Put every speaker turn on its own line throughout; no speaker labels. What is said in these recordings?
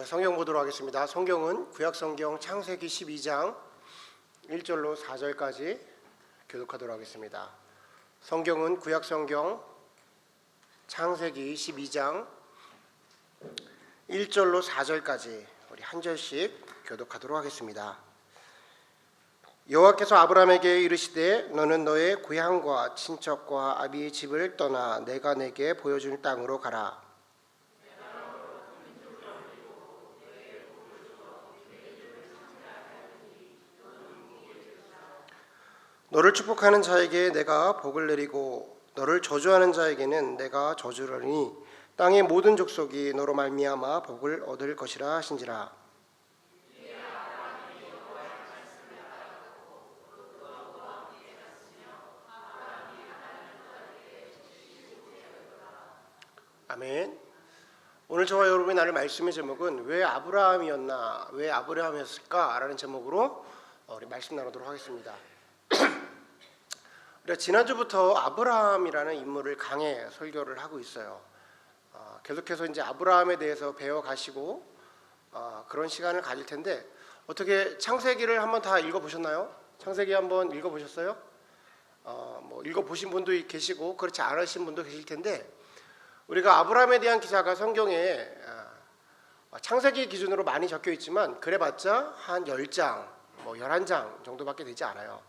성경 보도록 하겠습니다. 성경은 구약성경 창세기 12장 1절로 4절까지 교독하도록 하겠습니다. 성경은 구약성경 창세기 12장 1절로 4절까지 우리 한 절씩 교독하도록 하겠습니다. 여호와께서 아브라함에게 이르시되 너는 너의 고향과 친척과 아비의 집을 떠나 내가 내게 보여줄 땅으로 가라. 너를 축복하는 자에게 내가 복을 내리고 너를 저주하는 자에게는 내가 저주하리니 땅의 모든 족속이 너로 말미암아 복을 얻을 것이라 하신지라. 아멘. 오늘 저와 여러분이 나눌 말씀의 제목은 왜 아브라함이었나, 왜 아브라함이었을까라는 제목으로 우리 말씀 나누도록 하겠습니다. 우리가 지난주부터 아브라함이라는 인물을 강해 설교를 하고 있어요. 계속해서 이제 아브라함에 대해서 배워 가시고 그런 시간을 가질 텐데, 어떻게 창세기를 한번 다 읽어 보셨나요? 창세기 한번 읽어 보셨어요? 뭐 읽어 보신 분도 계시고 그렇지 않으신 분도 계실 텐데, 우리가 아브라함에 대한 기사가 성경에 창세기 기준으로 많이 적혀 있지만 그래봤자 한 10장, 뭐 11장 정도밖에 되지 않아요.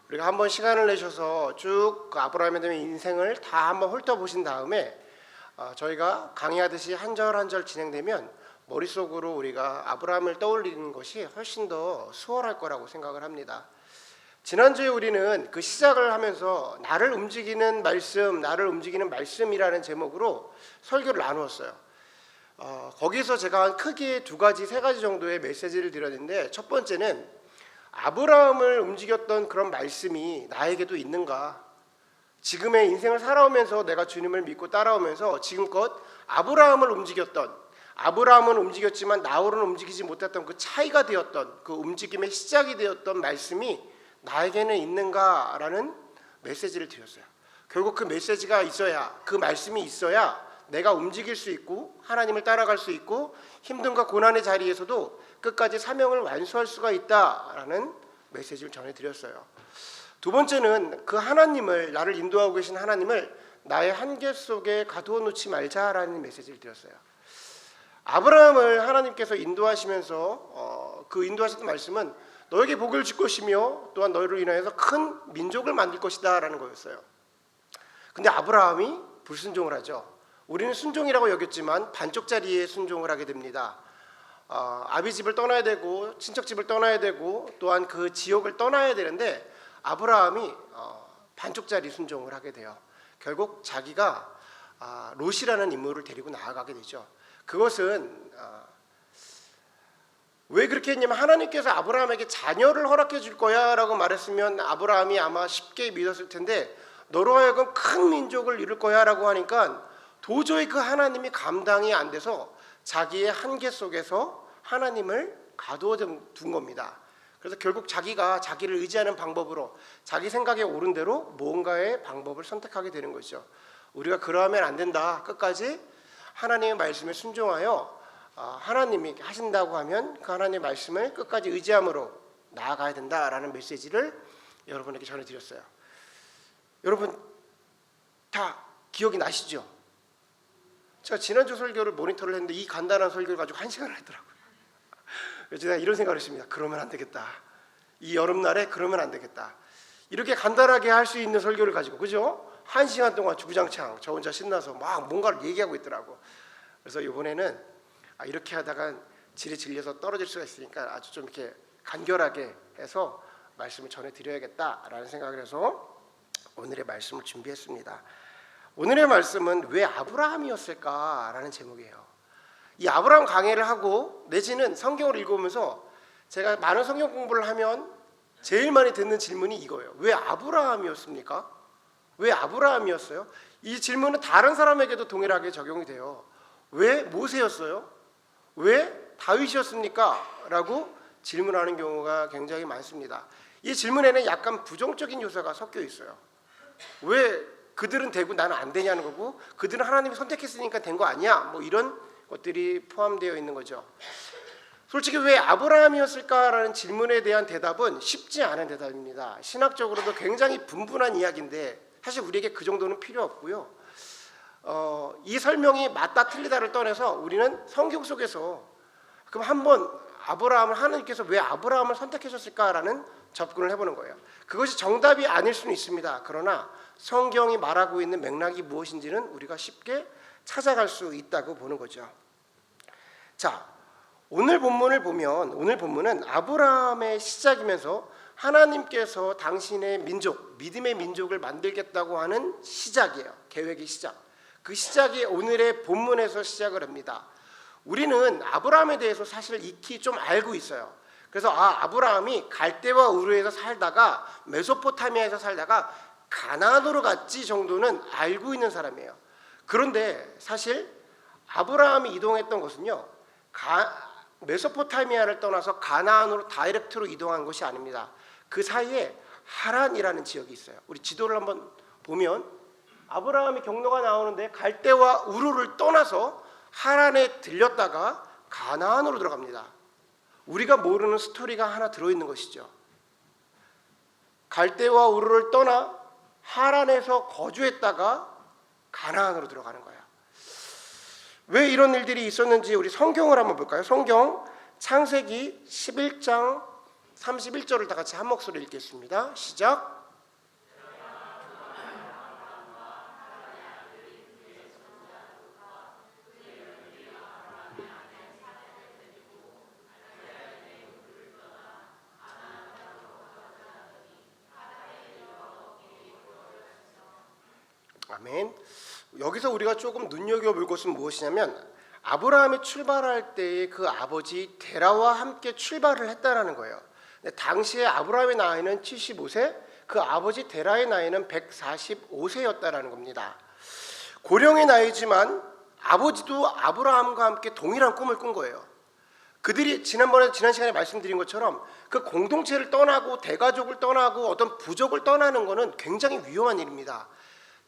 우리가 한번 시간을 내셔서 쭉 아브라함에 대한 인생을 다 한번 훑어보신 다음에 저희가 강의하듯이 한 절 한 절 진행되면 머릿속으로 우리가 아브라함을 떠올리는 것이 훨씬 더 수월할 거라고 생각을 합니다. 지난주에 우리는 그 시작을 하면서 나를 움직이는 말씀이라는 제목으로 설교를 나누었어요. 거기서 제가 크게 세 가지 정도의 메시지를 드렸는데, 첫 번째는 아브라함을 움직였던 그런 말씀이 나에게도 있는가? 지금의 인생을 살아오면서 내가 주님을 믿고 따라오면서 지금껏 아브라함은 움직였지만 나홀은 움직이지 못했던 그 차이가 되었던, 그 움직임의 시작이 되었던 말씀이 나에게는 있는가라는 메시지를 드렸어요. 결국 그 메시지가 있어야, 그 말씀이 있어야 내가 움직일 수 있고 하나님을 따라갈 수 있고 힘듦과 고난의 자리에서도 끝까지 사명을 완수할 수가 있다라는 메시지를 전해드렸어요. 두 번째는 그 하나님을, 나를 인도하고 계신 하나님을 나의 한계 속에 가두어 놓지 말자라는 메시지를 드렸어요. 아브라함을 하나님께서 인도하시면서 그 인도하셨던 말씀은 너에게 복을 줄 것이며 또한 너희로 인하여서 큰 민족을 만들 것이다 라는 거였어요. 근데 아브라함이 불순종을 하죠. 우리는 순종이라고 여겼지만 반쪽짜리의 순종을 하게 됩니다. 아비 집을 떠나야 되고 친척 집을 떠나야 되고 또한 그 지역을 떠나야 되는데 아브라함이 반쪽짜리 순종을 하게 돼요. 결국 자기가 롯이라는 인물을 데리고 나아가게 되죠. 그것은 왜 그렇게 했냐면, 하나님께서 아브라함에게 자녀를 허락해 줄 거야 라고 말했으면 아브라함이 아마 쉽게 믿었을 텐데, 너로 하여금 큰 민족을 이룰 거야 라고 하니까 도저히 그 하나님이 감당이 안 돼서 자기의 한계 속에서 하나님을 가두어 둔 겁니다. 그래서 결국 자기가 자기를 의지하는 방법으로, 자기 생각에 옳은 대로 뭔가의 방법을 선택하게 되는 거죠. 우리가 그러하면 안 된다. 끝까지 하나님의 말씀에 순종하여 하나님이 하신다고 하면 그 하나님의 말씀을 끝까지 의지함으로 나아가야 된다라는 메시지를 여러분에게 전해드렸어요. 여러분 다 기억이 나시죠? 제가 지난주 설교를 모니터를 했는데 이 간단한 설교를 가지고 1시간을 했더라고요. 그래서 제가 이런 생각을 했습니다. 그러면 안 되겠다. 이 여름날에 그러면 안 되겠다. 이렇게 간단하게 할 수 있는 설교를 가지고, 그죠? 1시간 동안 주구장창 저 혼자 신나서 막 뭔가를 얘기하고 있더라고. 그래서 이번에는 이렇게 하다가 질이 질려서 떨어질 수가 있으니까 아주 좀 이렇게 간결하게 해서 말씀을 전해드려야겠다라는 생각을 해서 오늘의 말씀을 준비했습니다. 오늘의 말씀은 왜 아브라함이었을까라는 제목이에요. 이 아브라함 강해를 하고 내지는 성경을 읽으면서 제가 많은 성경 공부를 하면 제일 많이 듣는 질문이 이거예요. 왜 아브라함이었습니까? 왜 아브라함이었어요? 이 질문은 다른 사람에게도 동일하게 적용이 돼요. 왜 모세였어요? 왜 다윗이었습니까? 라고 질문하는 경우가 굉장히 많습니다. 이 질문에는 약간 부정적인 요소가 섞여 있어요. 왜 그들은 되고 나는 안 되냐는 거고, 그들은 하나님이 선택했으니까 된 거 아니야? 뭐 이런 것들이 포함되어 있는 거죠. 솔직히 왜 아브라함이었을까라는 질문에 대한 대답은 쉽지 않은 대답입니다. 신학적으로도 굉장히 분분한 이야기인데 사실 우리에게 그 정도는 필요 없고요. 이 설명이 맞다 틀리다를 떠나서 우리는 성경 속에서 그럼 한번 아브라함을 하나님께서 왜 아브라함을 선택하셨을까라는 접근을 해보는 거예요. 그것이 정답이 아닐 수는 있습니다. 그러나 성경이 말하고 있는 맥락이 무엇인지는 우리가 쉽게 찾아갈 수 있다고 보는 거죠. 자, 오늘 본문은 아브라함의 시작이면서 하나님께서 당신의 민족, 믿음의 민족을 만들겠다고 하는 시작이에요. 계획의 시작. 그 시작이 오늘의 본문에서 시작을 합니다. 우리는 아브라함에 대해서 사실 익히 좀 알고 있어요. 그래서 아브라함이 갈대와 우르에서 살다가 메소포타미아에서 살다가 가나안으로 갔지 정도는 알고 있는 사람이에요. 그런데 사실 아브라함이 이동했던 것은요, 메소포타미아를 떠나서 가나안으로 다이렉트로 이동한 것이 아닙니다. 그 사이에 하란이라는 지역이 있어요. 우리 지도를 한번 보면 아브라함이 경로가 나오는데 갈대와 우르를 떠나서 하란에 들렸다가 가나안으로 들어갑니다. 우리가 모르는 스토리가 하나 들어있는 것이죠. 갈대와 우르를 떠나 하란에서 거주했다가 가나안으로 들어가는 거예요. 왜 이런 일들이 있었는지 우리 성경을 한번 볼까요? 성경 창세기 11장 31절을 다 같이 한 목소리로 읽겠습니다. 시작. 아멘. 여기서 우리가 조금 눈여겨볼 것은 무엇이냐면 아브라함이 출발할 때의 그 아버지 데라와 함께 출발을 했다라는 거예요. 당시에 아브라함의 나이는 75세, 그 아버지 데라의 나이는 145세였다라는 겁니다. 고령의 나이지만 아버지도 아브라함과 함께 동일한 꿈을 꾼 거예요. 그들이 지난 시간에 말씀드린 것처럼 그 공동체를 떠나고 대가족을 떠나고 어떤 부족을 떠나는 것은 굉장히 위험한 일입니다.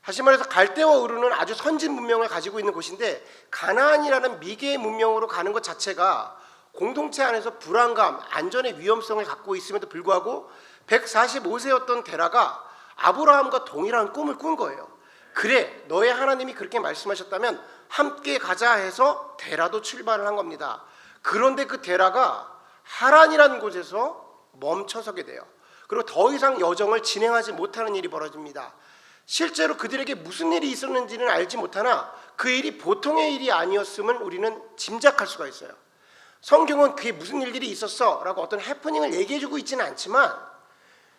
다시 말해서 갈대와 우르는 아주 선진 문명을 가지고 있는 곳인데 가나안이라는 미개의 문명으로 가는 것 자체가 공동체 안에서 불안감, 안전의 위험성을 갖고 있음에도 불구하고 145세였던 데라가 아브라함과 동일한 꿈을 꾼 거예요. 그래, 너의 하나님이 그렇게 말씀하셨다면 함께 가자 해서 데라도 출발을 한 겁니다. 그런데 그 데라가 하란이라는 곳에서 멈춰서게 돼요. 그리고 더 이상 여정을 진행하지 못하는 일이 벌어집니다. 실제로 그들에게 무슨 일이 있었는지는 알지 못하나 그 일이 보통의 일이 아니었음을 우리는 짐작할 수가 있어요. 성경은 그게 무슨 일들이 있었어 라고 어떤 해프닝을 얘기해주고 있지는 않지만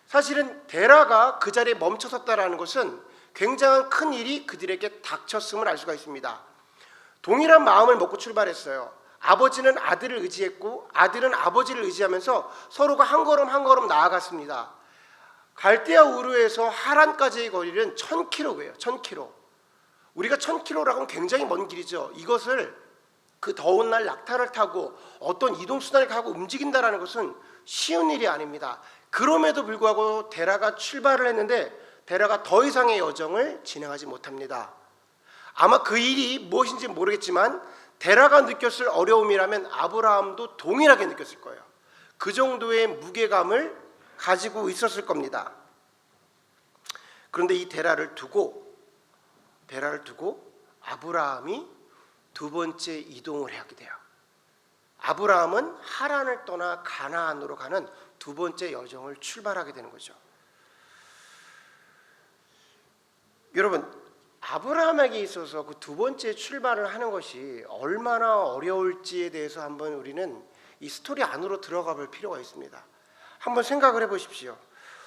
사실은 데라가 그 자리에 멈춰섰다라는 것은 굉장한 큰 일이 그들에게 닥쳤음을 알 수가 있습니다. 동일한 마음을 먹고 출발했어요. 아버지는 아들을 의지했고 아들은 아버지를 의지하면서 서로가 한 걸음 한 걸음 나아갔습니다. 갈대아 우르에서 하란까지의 거리는 1000km예요. 1000km. 우리가 1000km라고 하면 굉장히 먼 길이죠. 이것을 그 더운 날 낙타를 타고 어떤 이동수단을 타고 움직인다는 것은 쉬운 일이 아닙니다. 그럼에도 불구하고 데라가 출발을 했는데 데라가 더 이상의 여정을 진행하지 못합니다. 아마 그 일이 무엇인지 모르겠지만 데라가 느꼈을 어려움이라면 아브라함도 동일하게 느꼈을 거예요. 그 정도의 무게감을 가지고 있었을 겁니다. 그런데 이 데라를 두고 아브라함이 두 번째 이동을 하게 돼요. 아브라함은 하란을 떠나 가나안으로 가는 두 번째 여정을 출발하게 되는 거죠. 여러분, 아브라함에게 있어서 그 두 번째 출발을 하는 것이 얼마나 어려울지에 대해서 한번 우리는 이 스토리 안으로 들어가 볼 필요가 있습니다. 한번 생각을 해보십시오.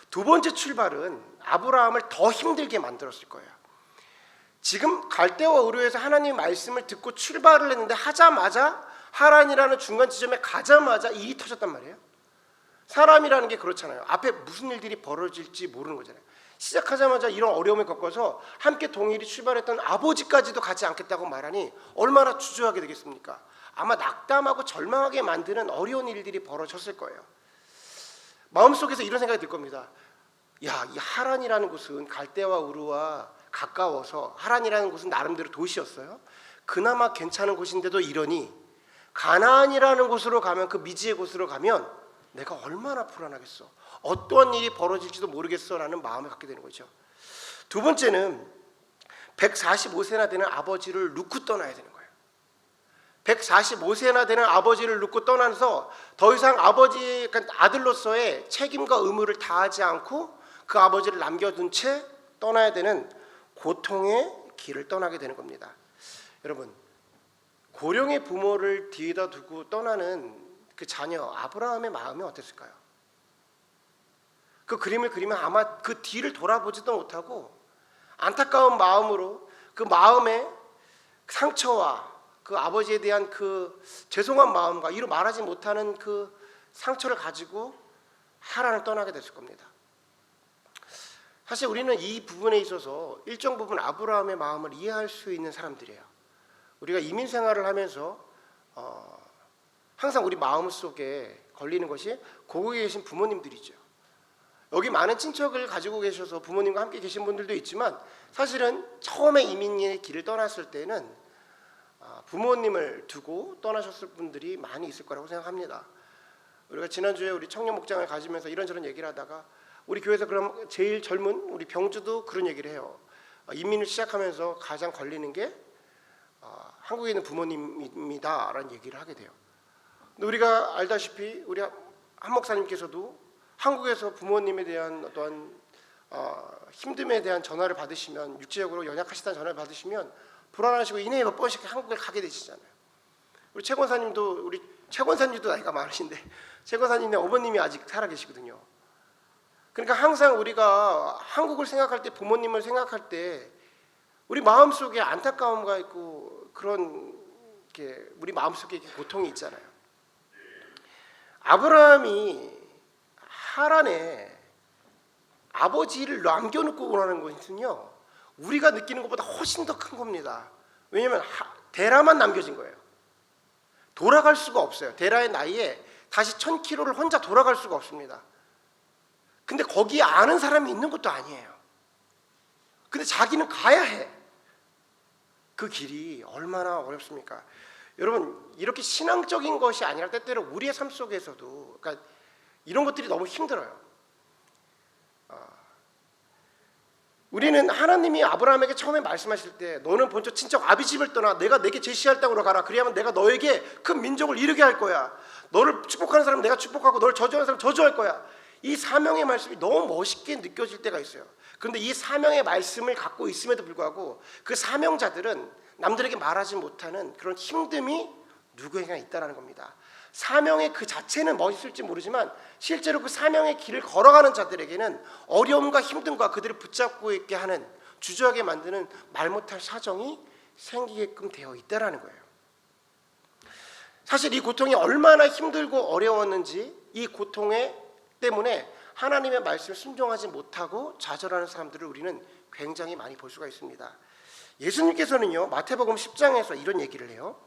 두 번째 출발은 아브라함을 더 힘들게 만들었을 거예요. 지금 갈대와 우르에서 하나님의 말씀을 듣고 출발을 했는데 하자마자 하란이라는 중간 지점에 가자마자 일이 터졌단 말이에요. 사람이라는 게 그렇잖아요. 앞에 무슨 일들이 벌어질지 모르는 거잖아요. 시작하자마자 이런 어려움을 겪어서 함께 동일히 출발했던 아버지까지도 가지 않겠다고 말하니 얼마나 주저하게 되겠습니까? 아마 낙담하고 절망하게 만드는 어려운 일들이 벌어졌을 거예요. 마음속에서 이런 생각이 들 겁니다. 야, 이 하란이라는 곳은 갈대와 우르와 가까워서 하란이라는 곳은 나름대로 도시였어요. 그나마 괜찮은 곳인데도 이러니 가나안이라는 곳으로 가면, 그 미지의 곳으로 가면 내가 얼마나 불안하겠어, 어떠한 일이 벌어질지도 모르겠어라는 마음을 갖게 되는 거죠. 두 번째는 145세나 되는 아버지를 놓고 떠나야 되는 거예요. 145세나 되는 아버지를 놓고 떠나서 더 이상 아버지, 그러니까 아들로서의 책임과 의무를 다하지 않고 그 아버지를 남겨둔 채 떠나야 되는 고통의 길을 떠나게 되는 겁니다. 여러분, 고령의 부모를 뒤에다 두고 떠나는 그 자녀 아브라함의 마음이 어땠을까요? 그 그림을 그리면 아마 그 뒤를 돌아보지도 못하고 안타까운 마음으로 그 마음의 상처와 그 아버지에 대한 그 죄송한 마음과 이루 말하지 못하는 그 상처를 가지고 하란을 떠나게 됐을 겁니다. 사실 우리는 이 부분에 있어서 일정 부분 아브라함의 마음을 이해할 수 있는 사람들이에요. 우리가 이민 생활을 하면서 항상 우리 마음속에 걸리는 것이 고국에 계신 부모님들이죠. 여기 많은 친척을 가지고 계셔서 부모님과 함께 계신 분들도 있지만 사실은 처음에 이민의 길을 떠났을 때는 부모님을 두고 떠나셨을 분들이 많이 있을 거라고 생각합니다. 우리가 지난주에 우리 청년 목장을 가지면서 이런저런 얘기를 하다가 우리 교회에서 그럼 제일 젊은 우리 병주도 그런 얘기를 해요. 이민을 시작하면서 가장 걸리는 게 한국에 있는 부모님입니다라는 얘기를 하게 돼요. 근데 우리가 알다시피 우리 한 목사님께서도 한국에서 부모님에 대한 어떠한 힘듦에 대한 전화를 받으시면, 육체적으로 연약하시다는 전화를 받으시면 불안하시고 이내에 몇 번씩 한국에 가게 되시잖아요. 우리 최 권사님도, 우리 최 권사님도 나이가 많으신데 최 권사님의 어머님이 아직 살아계시거든요. 그러니까 항상 우리가 한국을 생각할 때, 부모님을 생각할 때 우리 마음속에 안타까움과 있고 그런 게 우리 마음속에 고통이 있잖아요. 아브라함이 하란에 아버지를 남겨놓고 오라는 것은요, 우리가 느끼는 것보다 훨씬 더 큰 겁니다. 왜냐하면 데라만 남겨진 거예요. 돌아갈 수가 없어요. 데라의 나이에 다시 1000km를 혼자 돌아갈 수가 없습니다. 근데 거기에 아는 사람이 있는 것도 아니에요. 근데 자기는 가야 해. 그 길이 얼마나 어렵습니까? 여러분, 이렇게 신앙적인 것이 아니라 때때로 우리의 삶 속에서도, 그러니까 이런 것들이 너무 힘들어요. 우리는 하나님이 아브라함에게 처음에 말씀하실 때 너는 본처 친척 아비집을 떠나 내가 내게 제시할 땅으로 가라. 그리하면 내가 너에게 큰 민족을 이루게 할 거야. 너를 축복하는 사람 내가 축복하고 너를 저주하는 사람 저주할 거야. 이 사명의 말씀이 너무 멋있게 느껴질 때가 있어요. 그런데 이 사명의 말씀을 갖고 있음에도 불구하고 그 사명자들은 남들에게 말하지 못하는 그런 힘듦이 누구에게나 있다는 겁니다. 사명의 그 자체는 멋있을지 모르지만 실제로 그 사명의 길을 걸어가는 자들에게는 어려움과 힘듦과 그들을 붙잡고 있게 하는, 주저하게 만드는 말 못할 사정이 생기게끔 되어 있다는 거예요. 사실 이 고통이 얼마나 힘들고 어려웠는지, 이 고통에 때문에 하나님의 말씀을 순종하지 못하고 좌절하는 사람들을 우리는 굉장히 많이 볼 수가 있습니다. 예수님께서는요, 마태복음 10장에서 이런 얘기를 해요.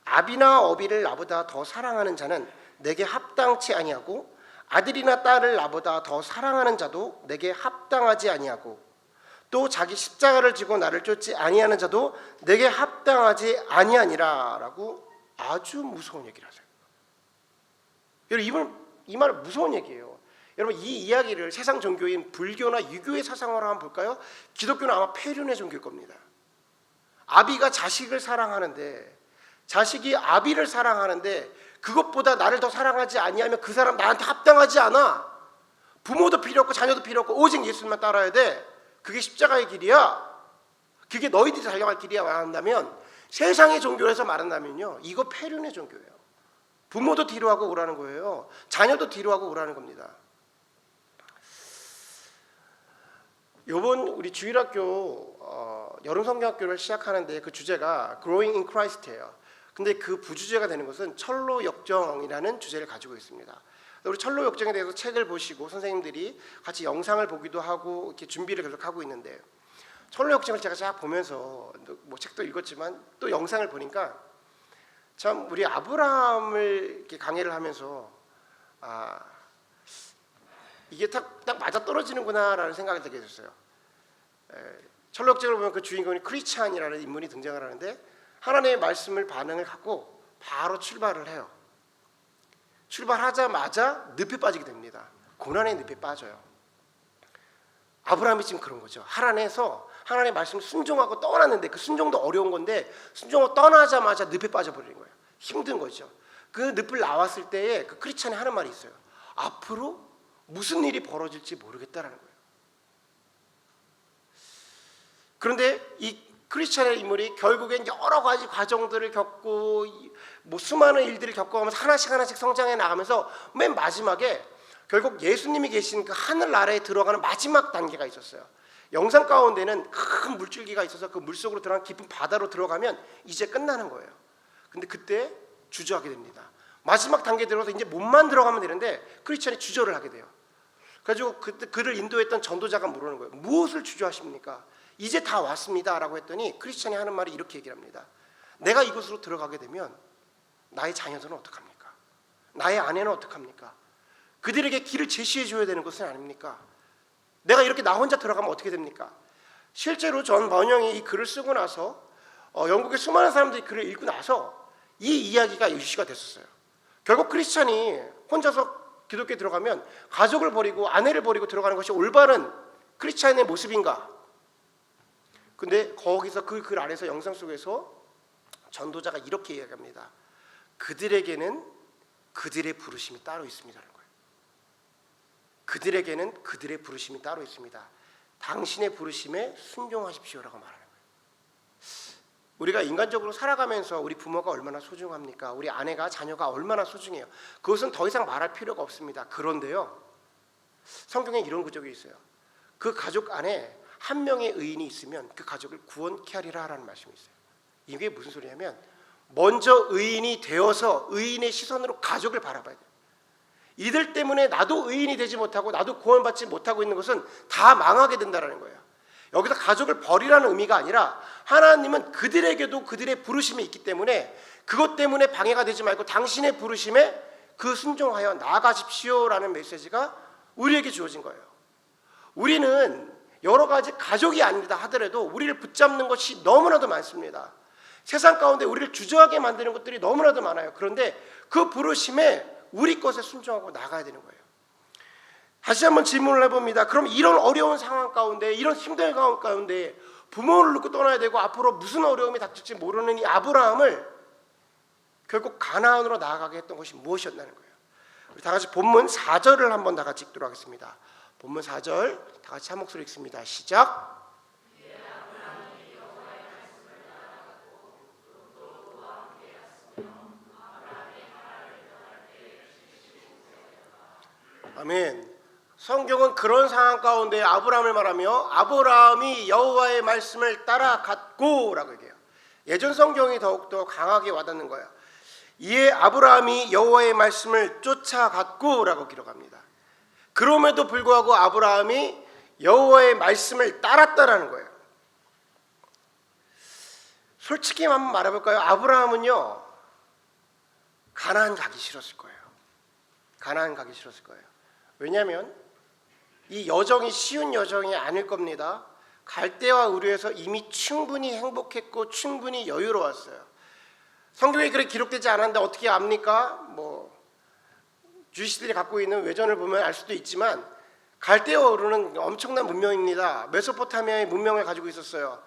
아비나 어비를 나보다 더 사랑하는 자는 내게 합당치 아니하고 아들이나 딸을 나보다 더 사랑하는 자도 내게 합당하지 아니하고 또 자기 십자가를 지고 나를 쫓지 아니하는 자도 내게 합당하지 아니하니라 라고 아주 무서운 얘기를 하세요. 여러분, 이 말은 무서운 얘기예요. 여러분, 이 이야기를 세상 종교인 불교나 유교의 사상으로 한번 볼까요? 기독교는 아마 폐륜의 종교일 겁니다. 아비가 자식을 사랑하는데, 자식이 아비를 사랑하는데 그것보다 나를 더 사랑하지 아니하면 그 사람 나한테 합당하지 않아. 부모도 필요 없고 자녀도 필요 없고 오직 예수님만 따라야 돼. 그게 십자가의 길이야. 그게 너희들이 달려갈 길이야 말한다면, 세상의 종교에서 말한다면요, 이거 폐륜의 종교예요. 부모도 뒤로 하고 오라는 거예요. 자녀도 뒤로 하고 오라는 겁니다. 이번 우리 주일학교 여름 성경학교를 시작하는데 그 주제가 Growing in Christ예요. 근데 그 부주제가 되는 것은 철로 역정이라는 주제를 가지고 있습니다. 우리 철로 역정에 대해서 책을 보시고 선생님들이 같이 영상을 보기도 하고 이렇게 준비를 계속하고 있는데, 철로 역정을 제가 쫙 보면서 뭐 책도 읽었지만 또 영상을 보니까 참 우리 아브라함을 이렇게 강해를 하면서 이게 딱 맞아 떨어지는구나라는 생각이 들게 됐어요. 철로 역정을 보면 그 주인공이 크리스찬이라는 인물이 등장을 하는데, 하나님의 말씀을 반응을 갖고 바로 출발을 해요. 출발하자마자 늪에 빠지게 됩니다. 고난의 늪에 빠져요. 아브라함이 지금 그런 거죠. 하란에서 하나님의 말씀을 순종하고 떠났는데, 그 순종도 어려운 건데 순종하고 떠나자마자 늪에 빠져버리는 거예요. 힘든 거죠. 그 늪을 나왔을 때에 그 크리스찬이 하는 말이 있어요. 앞으로 무슨 일이 벌어질지 모르겠다라는 거예요. 그런데 이 크리스찬의 인물이 결국엔 여러 가지 과정들을 겪고 뭐 수많은 일들을 겪어가면서 하나씩 성장해 나가면서 맨 마지막에 결국 예수님이 계신 그 하늘나라에 들어가는 마지막 단계가 있었어요. 영상 가운데는 큰 물줄기가 있어서 그 물속으로 들어간 깊은 바다로 들어가면 이제 끝나는 거예요. 근데 그때 주저하게 됩니다. 마지막 단계에 들어가서 이제 몸만 들어가면 되는데 크리스찬이 주저를 하게 돼요. 그래가지고 그를 인도했던 전도자가 물어보는 거예요. 무엇을 주저하십니까? 이제 다 왔습니다 라고 했더니 크리스찬이 하는 말이 이렇게 얘기를 합니다. 내가 이곳으로 들어가게 되면 나의 자녀들은 어떡합니까? 나의 아내는 어떡합니까? 그들에게 길을 제시해 줘야 되는 것은 아닙니까? 내가 이렇게 나 혼자 들어가면 어떻게 됩니까? 실제로 존 번영이 이 글을 쓰고 나서 영국의 수많은 사람들이 글을 읽고 나서 이 이야기가 이슈가 됐었어요. 결국 크리스찬이 혼자서 기독교에 들어가면 가족을 버리고 아내를 버리고 들어가는 것이 올바른 크리스찬의 모습인가? 근데 거기서 그 글 아래서 영상 속에서 전도자가 이렇게 이야기합니다. 그들에게는 그들의 부르심이 따로 있습니다라는 거예요. 그들에게는 그들의 부르심이 따로 있습니다. 당신의 부르심에 순종하십시오라고 말하는 거예요. 우리가 인간적으로 살아가면서 우리 부모가 얼마나 소중합니까? 우리 아내가 자녀가 얼마나 소중해요. 그것은 더 이상 말할 필요가 없습니다. 그런데요, 성경에 이런 구절이 있어요. 그 가족 안에 한 명의 의인이 있으면 그 가족을 구원케 하리라 라는 말씀이 있어요. 이게 무슨 소리냐면 먼저 의인이 되어서 의인의 시선으로 가족을 바라봐야 돼요. 이들 때문에 나도 의인이 되지 못하고 나도 구원받지 못하고 있는 것은 다 망하게 된다는 거예요. 여기서 가족을 버리라는 의미가 아니라 하나님은 그들에게도 그들의 부르심이 있기 때문에 그것 때문에 방해가 되지 말고 당신의 부르심에 그 순종하여 나아가십시오라는 메시지가 우리에게 주어진 거예요. 우리는 여러 가지 가족이 아니다 하더라도 우리를 붙잡는 것이 너무나도 많습니다. 세상 가운데 우리를 주저하게 만드는 것들이 너무나도 많아요. 그런데 그 부르심에 우리 것에 순종하고 나가야 되는 거예요. 다시 한번 질문을 해봅니다. 그럼 이런 어려운 상황 가운데, 이런 힘든 상황 가운데 부모를 놓고 떠나야 되고 앞으로 무슨 어려움이 닥칠지 모르는 이 아브라함을 결국 가나안으로 나아가게 했던 것이 무엇이었다는 거예요. 우리 다 같이 본문 4절을 한번 다 같이 읽도록 하겠습니다. 본문 4절 다 같이 한 목소리 읽습니다. 시작. 아멘. 성경은 그런 상황 가운데 아브라함을 말하며 아브라함이 여호와의 말씀을 따라갔고라고 얘기해요. 예전 성경이 더욱더 강하게 와닿는 거예요. 이에 아브라함이 여호와의 말씀을 쫓아갔고라고 기록합니다. 그럼에도 불구하고 아브라함이 여호와의 말씀을 따랐다라는 거예요. 솔직히 한번 말해볼까요? 아브라함은요, 가나안 가기 싫었을 거예요. 가나안 가기 싫었을 거예요. 왜냐하면 이 여정이 쉬운 여정이 아닐 겁니다. 갈대와 우르에서 이미 충분히 행복했고 충분히 여유로웠어요. 성경에 그렇게 기록되지 않았는데 어떻게 압니까? 주시들이 갖고 있는 외전을 보면 알 수도 있지만 갈대와 우르는 엄청난 문명입니다. 메소포타미아의 문명을 가지고 있었어요.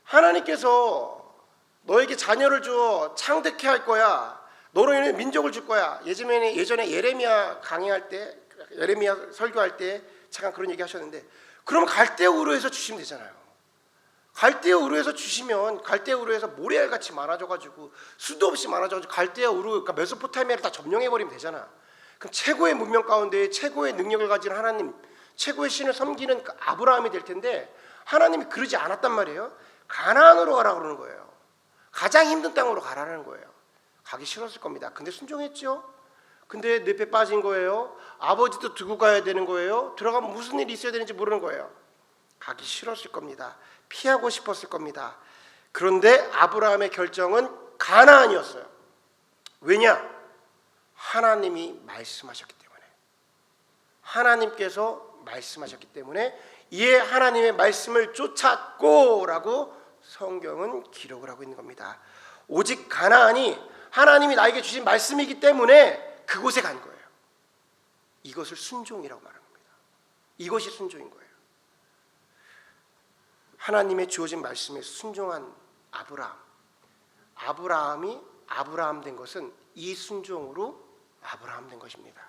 하나님께서 너에게 자녀를 주어 창대케 할 거야. 너로 인해 민족을 줄 거야. 예전에 예레미야 강의할 때, 예레미야 설교할 때 잠깐 그런 얘기 하셨는데, 그럼 갈대아 우르에서 주시면 되잖아요. 갈대아 우르에서 주시면 갈대아 우르에서 모래알같이 많아져가지고 수도 없이 많아져가지고 갈대아 우르, 그러니까 메소포타미아를 다 점령해버리면 되잖아. 그럼 최고의 문명 가운데 최고의 능력을 가진 하나님, 최고의 신을 섬기는 그 아브라함이 될 텐데 하나님이 그러지 않았단 말이에요. 가나안으로 가라 그러는 거예요. 가장 힘든 땅으로 가라는 거예요. 가기 싫었을 겁니다. 근데 순종했죠. 근데 늪에 빠진 거예요. 아버지도 두고 가야 되는 거예요. 들어가면 무슨 일이 있어야 되는지 모르는 거예요. 가기 싫었을 겁니다. 피하고 싶었을 겁니다. 그런데 아브라함의 결정은 가나안이었어요. 왜냐? 하나님이 말씀하셨기 때문에. 하나님께서 말씀하셨기 때문에 이에 하나님의 말씀을 쫓았고라고 성경은 기록을 하고 있는 겁니다. 오직 가나안이 하나님이 나에게 주신 말씀이기 때문에 그곳에 간 거예요. 이것을 순종이라고 말하는 겁니다. 이것이 순종인 거예요. 하나님의 주어진 말씀에 순종한 아브라함이 아브라함 된 것은 이 순종으로 아브라함 된 것입니다.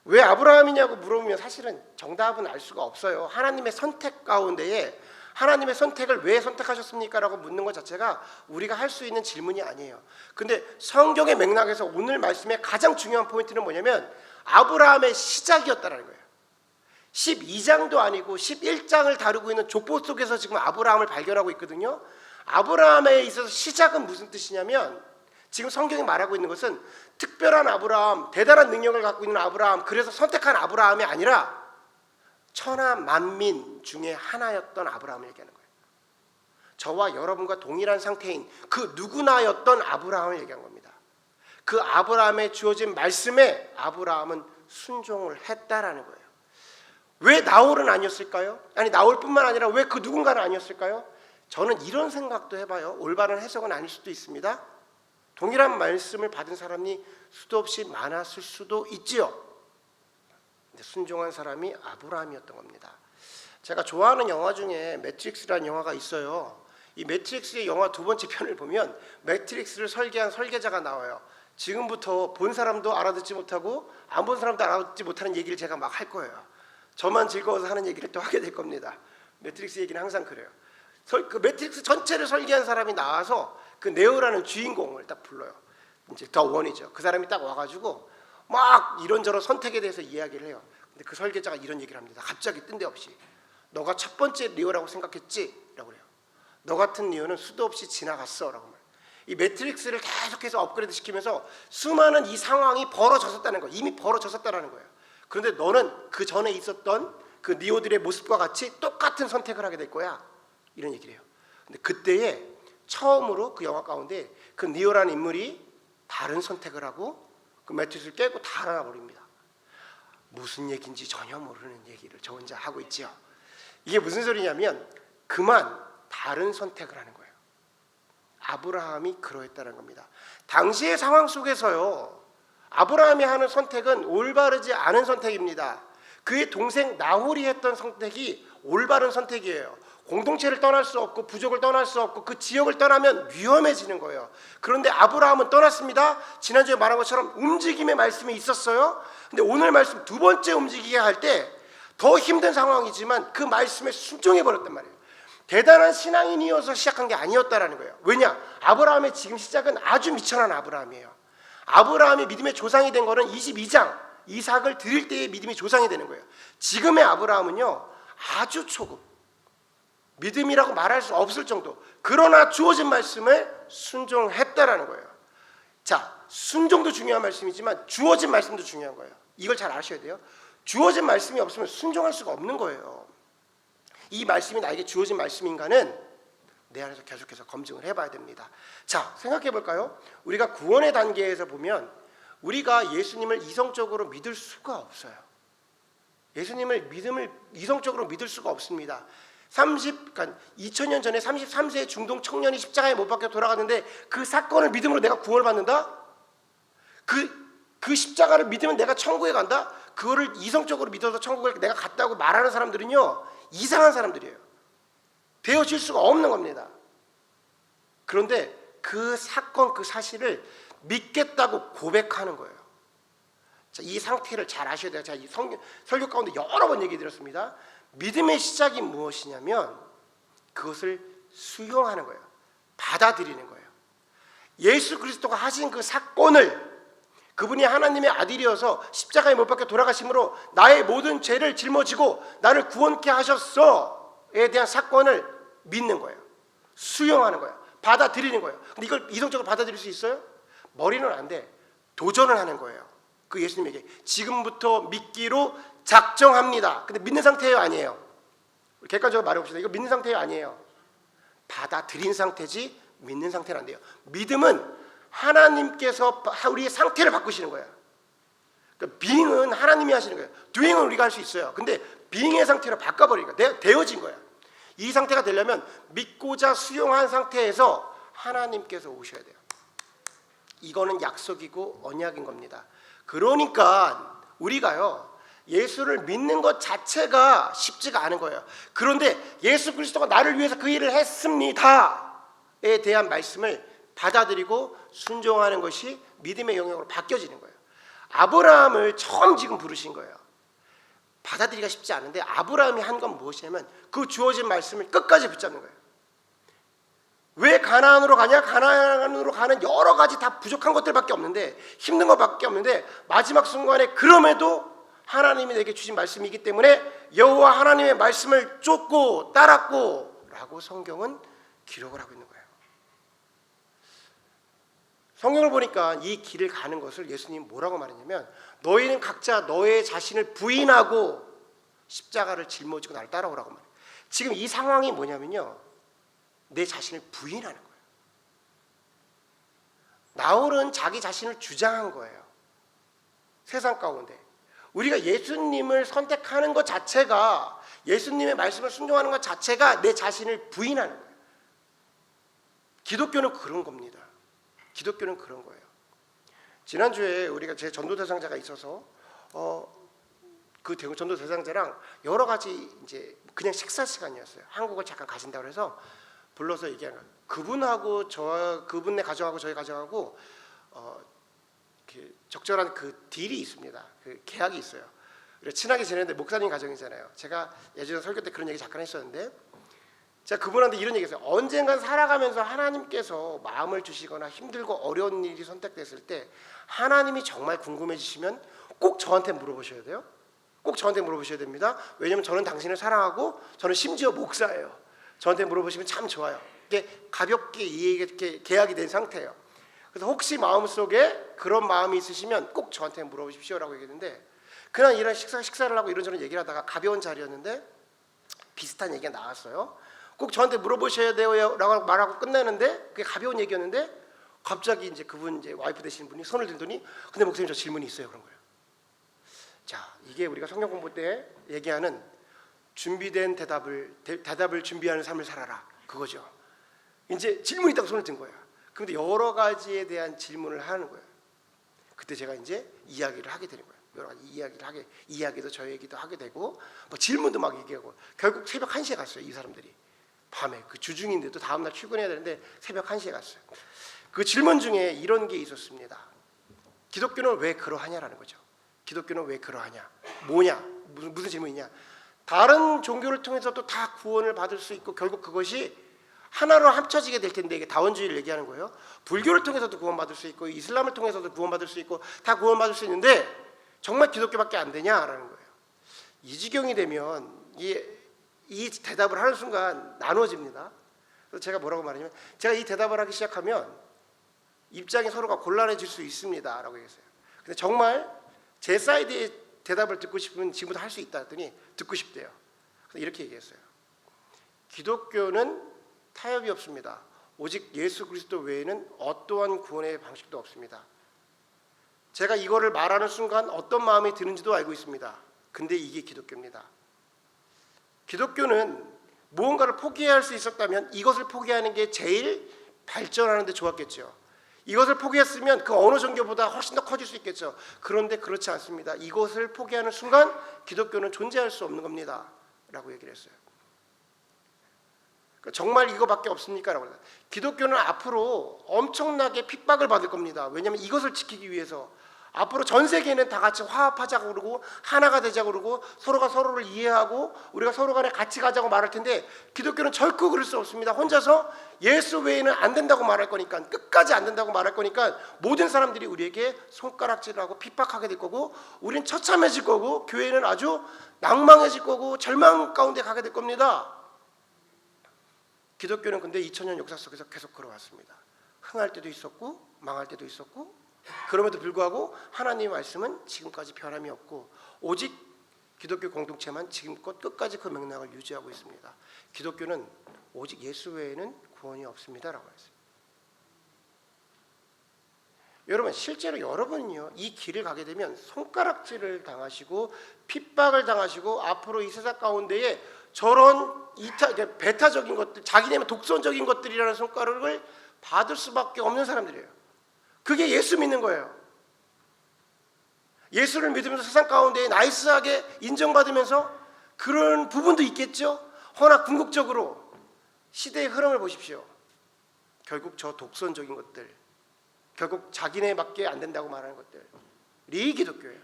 왜 아브라함이냐고 물어보면 사실은 정답은 알 수가 없어요. 하나님의 선택 가운데에 하나님의 선택을 왜 선택하셨습니까? 라고 묻는 것 자체가 우리가 할 수 있는 질문이 아니에요. 근데 성경의 맥락에서 오늘 말씀의 가장 중요한 포인트는 뭐냐면 아브라함의 시작이었다는 거예요. 12장도 아니고 11장을 다루고 있는 족보 속에서 지금 아브라함을 발견하고 있거든요. 아브라함에 있어서 시작은 무슨 뜻이냐면 지금 성경이 말하고 있는 것은 특별한 아브라함, 대단한 능력을 갖고 있는 아브라함, 그래서 선택한 아브라함이 아니라 천하 만민 중에 하나였던 아브라함을 얘기하는 거예요. 저와 여러분과 동일한 상태인 그 누구나였던 아브라함을 얘기한 겁니다. 그 아브라함에 주어진 말씀에 아브라함은 순종을 했다라는 거예요. 왜 나홀은 아니었을까요? 아니 나홀뿐만 아니라 왜 그 누군가는 아니었을까요? 저는 이런 생각도 해봐요. 올바른 해석은 아닐 수도 있습니다. 동일한 말씀을 받은 사람이 수도 없이 많았을 수도 있지요. 근데 순종한 사람이 아브라함이었던 겁니다. 제가 좋아하는 영화 중에 매트릭스라는 영화가 있어요. 이 매트릭스의 영화 두 번째 편을 보면 매트릭스를 설계한 설계자가 나와요. 지금부터 본 사람도 알아듣지 못하고 안 본 사람도 알아듣지 못하는 얘기를 제가 막 할 거예요. 저만 즐거워서 하는 얘기를 또 하게 될 겁니다. 매트릭스 얘기는 항상 그래요. 그 매트릭스 전체를 설계한 사람이 나와서 그 네오라는 주인공을 딱 불러요. 이제 더 원이죠. 그 사람이 딱 와가지고 막 이런저런 선택에 대해서 이야기를 해요. 근데 그 설계자가 이런 얘기를 합니다. 갑자기 뜬데없이 너가 첫 번째 리오라고 생각했지? 라고 그래요. 너 같은 리오는 수도 없이 지나갔어 라고 말해요. 이 매트릭스를 계속해서 업그레이드 시키면서 수많은 이 상황이 벌어졌었다는 거예요. 이미 벌어졌었다는 거예요. 그런데 너는 그 전에 있었던 그 니오들의 모습과 같이 똑같은 선택을 하게 될 거야. 이런 얘기를 해요. 근데 그때에 처음으로 그 영화 가운데 그 니오라는 인물이 다른 선택을 하고 그 매트릭스를 깨고 달아나 버립니다. 무슨 얘기인지 전혀 모르는 얘기를 저 혼자 하고 있지요. 이게 무슨 소리냐면 그만 다른 선택을 하는 거예요. 아브라함이 그러했다는 겁니다. 당시의 상황 속에서요, 아브라함이 하는 선택은 올바르지 않은 선택입니다. 그의 동생 나홀이 했던 선택이 올바른 선택이에요. 공동체를 떠날 수 없고 부족을 떠날 수 없고 그 지역을 떠나면 위험해지는 거예요. 그런데 아브라함은 떠났습니다. 지난주에 말한 것처럼 움직임의 말씀이 있었어요. 근데 오늘 말씀 두 번째 움직이게 할 때 더 힘든 상황이지만 그 말씀에 순종해 버렸단 말이에요. 대단한 신앙인이어서 시작한 게 아니었다라는 거예요. 왜냐? 아브라함의 지금 시작은 아주 미천한 아브라함이에요. 아브라함이 믿음의 조상이 된 거는 22장 이삭을 드릴 때의 믿음이 조상이 되는 거예요. 지금의 아브라함은요 아주 초급, 믿음이라고 말할 수 없을 정도, 그러나 주어진 말씀을 순종했다라는 거예요. 자, 순종도 중요한 말씀이지만 주어진 말씀도 중요한 거예요. 이걸 잘 아셔야 돼요. 주어진 말씀이 없으면 순종할 수가 없는 거예요. 이 말씀이 나에게 주어진 말씀인가는 내 안에서 계속해서 검증을 해봐야 됩니다. 자, 생각해 볼까요? 우리가 구원의 단계에서 보면 우리가 예수님을 이성적으로 믿을 수가 없어요. 예수님을 이성적으로 믿을 수가 없습니다. 2000년 전에 33세의 중동 청년이 십자가에 못 박혀 돌아갔는데 그 사건을 믿음으로 내가 구원을 받는다? 그 십자가를 믿으면 내가 천국에 간다? 그거를 이성적으로 믿어서 천국에 내가 갔다고 말하는 사람들은요 이상한 사람들이에요. 되어질 수가 없는 겁니다. 그런데 그 사건, 그 사실을 믿겠다고 고백하는 거예요. 자, 이 상태를 잘 아셔야 돼요. 제가 이 설교 가운데 여러 번 얘기 드렸습니다. 믿음의 시작이 무엇이냐면 그것을 수용하는 거예요. 받아들이는 거예요. 예수 그리스도가 하신 그 사건을, 그분이 하나님의 아들이어서 십자가에 못 박혀 돌아가심으로 나의 모든 죄를 짊어지고 나를 구원케 하셨어에 대한 사건을 믿는 거예요. 수용하는 거예요. 받아들이는 거예요. 근데 이걸 이성적으로 받아들일 수 있어요? 머리는 안 돼. 도전을 하는 거예요. 그 예수님에게 지금부터 믿기로 작정합니다. 근데 믿는 상태예요, 아니에요? 객관적으로 말해봅시다. 이거 믿는 상태예요, 아니에요? 받아들인 상태지 믿는 상태는 안 돼요. 믿음은 하나님께서 우리의 상태를 바꾸시는 거예요. 그러니까 being은 하나님이 하시는 거예요. doing은 우리가 할 수 있어요. 근데 being의 상태로 바꿔버리니까 되어진 거예요. 이 상태가 되려면 믿고자 수용한 상태에서 하나님께서 오셔야 돼요. 이거는 약속이고 언약인 겁니다. 그러니까 우리가요, 예수를 믿는 것 자체가 쉽지가 않은 거예요. 그런데 예수 그리스도가 나를 위해서 그 일을 했습니다에 대한 말씀을 받아들이고 순종하는 것이 믿음의 영역으로 바뀌어지는 거예요. 아브라함을 처음 지금 부르신 거예요. 받아들이기가 쉽지 않은데 아브라함이 한 건 무엇이냐면 그 주어진 말씀을 끝까지 붙잡는 거예요. 왜 가나안으로 가냐? 가나안으로 가는 여러 가지 다 부족한 것들밖에 없는데, 힘든 것밖에 없는데, 마지막 순간에 그럼에도 하나님이 내게 주신 말씀이기 때문에 여호와 하나님의 말씀을 쫓고 따랐고 라고 성경은 기록을 하고 있는 거예요. 성경을 보니까 이 길을 가는 것을 예수님이 뭐라고 말했냐면, 너희는 각자 너의 자신을 부인하고 십자가를 짊어지고 나를 따라오라고 말해요. 지금 이 상황이 뭐냐면요, 내 자신을 부인하는 거예요. 나홀은 자기 자신을 주장한 거예요. 세상 가운데 우리가 예수님을 선택하는 것 자체가, 예수님의 말씀을 순종하는 것 자체가 내 자신을 부인하는 거예요. 기독교는 그런 겁니다. 기독교는 그런 거예요. 지난주에 우리가 제 전도 대상자가 있어서 그 전도 대상자랑 여러 가지 이제 그냥 식사 시간이었어요. 한국을 잠깐 가신다고 해서 불러서 얘기하는 거예요. 그분하고 그분의 가정하고 저희 가정하고 적절한 그 딜이 있습니다. 그 계약이 있어요. 친하게 지내는데 목사님 가정이잖아요. 제가 예전에 설교 때 그런 얘기 잠깐 했었는데, 제가 그분한테 이런 얘기했어요. 언젠간 살아가면서 하나님께서 마음을 주시거나 힘들고 어려운 일이 선택됐을 때 하나님이 정말 궁금해지시면 꼭 저한테 물어보셔야 돼요. 꼭 저한테 물어보셔야 됩니다. 왜냐하면 저는 당신을 사랑하고 저는 심지어 목사예요. 저한테 물어보시면 참 좋아요. 이게 가볍게 이렇게 계약이 된 상태예요. 그래서 혹시 마음속에 그런 마음이 있으시면 꼭 저한테 물어보십시오라고 얘기했는데, 그냥 이런 식사를 하고 이런저런 얘기를 하다가 가벼운 자리였는데 비슷한 얘기가 나왔어요. 꼭 저한테 물어보셔야 돼요라고 말하고 끝내는데, 그게 가벼운 얘기였는데 갑자기 이제 그분 이제 와이프 되시는 분이 손을 들더니, 근데 목사님 저 질문이 있어요, 그런 거예요. 자, 이게 우리가 성경 공부 때 얘기하는 준비된 대답을 준비하는 삶을 살아라, 그거죠. 이제 질문이 있다고 손을 든 거야. 그런데 여러 가지에 대한 질문을 하는 거예요. 그때 제가 이제 이야기를 하게 되는 거예요. 여러 가지 이야기도 저 얘기도 하게 되고, 뭐 질문도 막 얘기하고, 결국 새벽 1시에 갔어요. 이 사람들이 밤에, 그 주중인데도 다음날 출근해야 되는데 새벽 1시에 갔어요. 그 질문 중에 이런 게 있었습니다. 기독교는 왜 그러하냐라는 거죠. 기독교는 왜 그러하냐, 뭐냐, 무슨 질문이냐. 다른 종교를 통해서도 다 구원을 받을 수 있고 결국 그것이 하나로 합쳐지게 될 텐데, 이게 다원주의를 얘기하는 거예요. 불교를 통해서도 구원받을 수 있고 이슬람을 통해서도 구원받을 수 있고 다 구원받을 수 있는데 정말 기독교밖에 안 되냐라는 거예요. 이 지경이 되면 이 대답을 하는 순간 나눠집니다. 그래서 제가 뭐라고 말하냐면, 제가 이 대답을 하기 시작하면 입장이 서로가 곤란해질 수 있습니다 라고 얘기했어요. 근데 정말 제 사이드의 대답을 듣고 싶으면 지금부터 할 수 있다 했더니 듣고 싶대요. 그래서 이렇게 얘기했어요. 기독교는 타협이 없습니다. 오직 예수 그리스도 외에는 어떠한 구원의 방식도 없습니다. 제가 이거를 말하는 순간 어떤 마음이 드는지도 알고 있습니다. 근데 이게 기독교입니다. 기독교는 무언가를 포기해야 할 수 있었다면 이것을 포기하는 게 제일 발전하는 데 좋았겠죠. 이것을 포기했으면 그 어느 종교보다 훨씬 더 커질 수 있겠죠. 그런데 그렇지 않습니다. 이것을 포기하는 순간 기독교는 존재할 수 없는 겁니다 라고 얘기를 했어요. 정말 이거밖에 없습니까? 라고. 기독교는 앞으로 엄청나게 핍박을 받을 겁니다. 왜냐하면 이것을 지키기 위해서 앞으로 전 세계는 다 같이 화합하자고 그러고 하나가 되자고 그러고 서로가 서로를 이해하고 우리가 서로 간에 같이 가자고 말할 텐데, 기독교는 절코 그럴 수 없습니다. 혼자서 예수 외에는 안 된다고 말할 거니까, 끝까지 안 된다고 말할 거니까 모든 사람들이 우리에게 손가락질하고 핍박하게 될 거고, 우리는 처참해질 거고, 교회는 아주 낭망해질 거고 절망 가운데 가게 될 겁니다. 기독교는 근데 2000년 역사 속에서 계속 걸어왔습니다. 흥할 때도 있었고 망할 때도 있었고, 그럼에도 불구하고 하나님의 말씀은 지금까지 변함이 없고 오직 기독교 공동체만 지금껏 끝까지 그 맥락을 유지하고 있습니다. 기독교는 오직 예수 외에는 구원이 없습니다라고 했어요. 여러분, 실제로 여러분은요, 이 길을 가게 되면 손가락질을 당하시고 핍박을 당하시고 앞으로 이 세상 가운데에 저런 배타적인 것들, 자기네만 독선적인 것들이라는 손가락을 받을 수밖에 없는 사람들이에요. 그게 예수 믿는 거예요. 예수를 믿으면서 세상 가운데 나이스하게 인정받으면서 그런 부분도 있겠죠. 허나 궁극적으로 시대의 흐름을 보십시오. 결국 저 독선적인 것들, 결국 자기네밖에 안 된다고 말하는 것들이 기독교예요.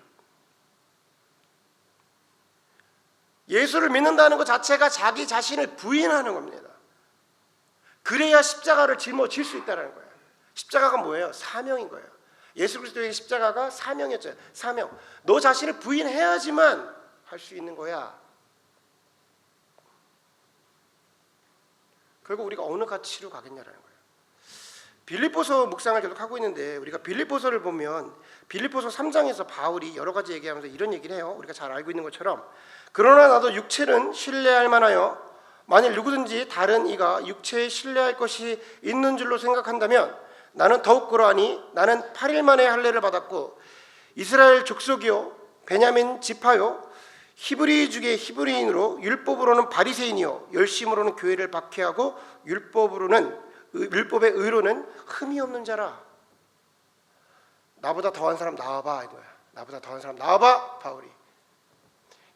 예수를 믿는다는 것 자체가 자기 자신을 부인하는 겁니다. 그래야 십자가를 짊어질 수 있다는 거예요. 십자가가 뭐예요? 사명인 거예요. 예수 그리스도의 십자가가 사명이었죠. 사명. 너 자신을 부인해야지만 할 수 있는 거야. 결국 우리가 어느 가치로 가겠냐라는 거예요. 빌립보서 묵상을 계속 하고 있는데 우리가 빌립보서를 보면 빌립보서 3장에서 바울이 여러 가지 얘기하면서 이런 얘기를 해요. 우리가 잘 알고 있는 것처럼 그러나 나도 육체는 신뢰할 만하여 만일 누구든지 다른 이가 육체에 신뢰할 것이 있는 줄로 생각한다면 나는 더욱 그러하니 나는 8일 만에 할례를 받았고 이스라엘 족속이요 베냐민 지파요 히브리 중에 히브리인으로 율법으로는 바리새인이요 열심으로는 교회를 박해하고 율법의 의로는 흠이 없는 자라. 나보다 더한 사람 나와봐 이거야. 나보다 더한 사람 나와봐 바울이.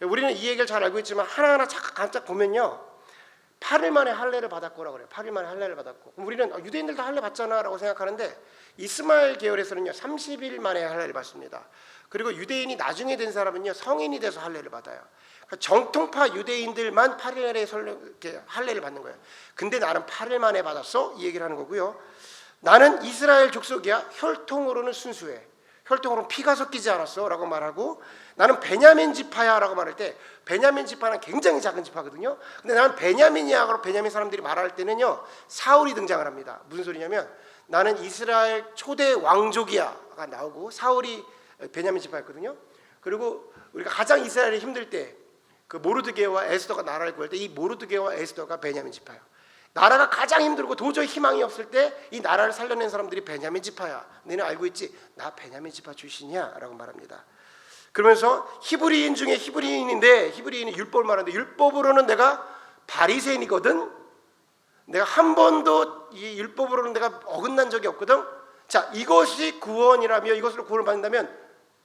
우리는 이 얘기를 잘 알고 있지만 하나하나 깜짝 보면요 8일 만에 할례를 받았고라고 그래요. 8일 만에 할례를 받았고 그럼 우리는 유대인들 다 할례 받잖아 라고 생각하는데 이스마엘 계열에서는요 30일 만에 할례를 받습니다. 그리고 유대인이 나중에 된 사람은요 성인이 돼서 할례를 받아요. 그러니까 정통파 유대인들만 8일에 할례를 받는 거예요. 근데 나는 8일 만에 받았어 이 얘기를 하는 거고요. 나는 이스라엘 족속이야 혈통으로는 순수해. 혈통으로는 피가 섞이지 않았어 라고 말하고 나는 베냐민 지파야 라고 말할 때 베냐민 지파는 굉장히 작은 지파거든요. 근데 나는 베냐민이야 라고 베냐민 사람들이 말할 때는요 사울이 등장을 합니다. 무슨 소리냐면 나는 이스라엘 초대 왕족이야가 나오고 사울이 베냐민 지파였거든요. 그리고 우리가 가장 이스라엘이 힘들 때 그 모르드게와 에스더가 나라를 구할 때 이 모르드게와 에스더가 베냐민 지파예요. 나라가 가장 힘들고 도저히 희망이 없을 때 이 나라를 살려낸 사람들이 베냐민 지파야. 너는 알고 있지? 나 베냐민 지파 출신이야 라고 말합니다. 그러면서 히브리인 중에 히브리인인데 히브리인이 율법을 말하는데 율법으로는 내가 바리새인이거든. 내가 한 번도 이 율법으로는 내가 어긋난 적이 없거든. 자 이것이 구원이라며 이것으로 구원을 받는다면